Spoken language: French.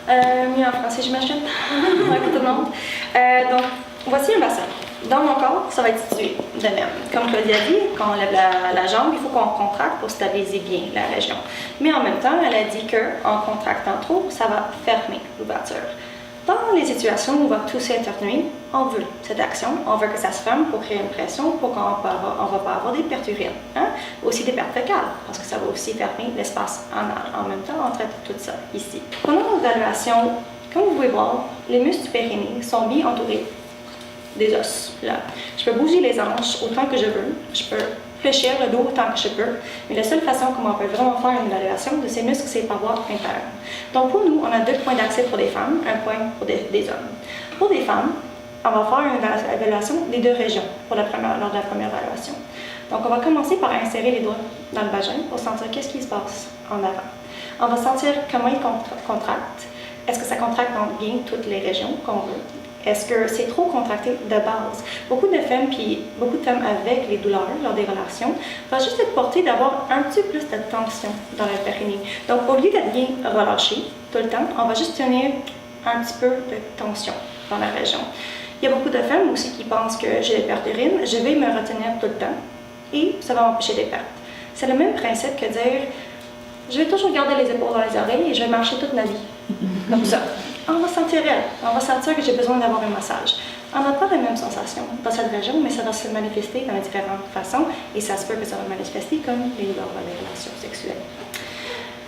Mieux en français, j'imagine. Avec tout le monde. Donc, voici un bassin. Dans mon corps, ça va être situé de même. Comme Claudia a dit, quand on lève la jambe, il faut qu'on contracte pour stabiliser bien la région. Mais en même temps, elle a dit qu'en contractant trop, ça va fermer l'ouverture. Dans les situations où on va tousser et éternuer, on veut cette action, on veut que ça se ferme pour créer une pression pour qu'on ne va pas avoir des pertes urines. Hein? Aussi des pertes fécales, parce que ça va aussi fermer l'espace anal. En même temps, on traite tout ça ici. Pendant l'évaluation, comme vous pouvez voir, les muscles du périnée sont bien entourés des os. Là. Je peux bouger les hanches autant que je veux, je peux fléchir le dos autant que je peux, mais la seule façon comment on peut vraiment faire une évaluation de ces muscles, c'est par voie interne. Donc pour nous, on a 2 points d'accès pour des femmes, un point pour des hommes. Pour des femmes, on va faire une évaluation des 2 régions lors de la première évaluation. Donc on va commencer par insérer les doigts dans le vagin pour sentir qu'est-ce qui se passe en avant. On va sentir comment il contracte. Est-ce que ça contracte bien toutes les régions qu'on veut? Est-ce que c'est trop contracté de base? Beaucoup de femmes avec les douleurs lors des relations vont juste être portées d'avoir un petit peu plus de tension dans le périnée. Donc, au lieu d'être bien relâché tout le temps, on va juste tenir un petit peu de tension dans la région. Il y a beaucoup de femmes aussi qui pensent que j'ai des pertes d'urine, je vais me retenir tout le temps et ça va m'empêcher des pertes. C'est le même principe que dire je vais toujours garder les épaules dans les oreilles et je vais marcher toute ma vie. Comme ça. On va sentir elle. On va sentir que j'ai besoin d'avoir un massage. On n'a pas la même sensation dans cette région, mais ça va se manifester dans différentes façons et ça se peut que ça va manifester comme les douleurs dans les relations sexuelles.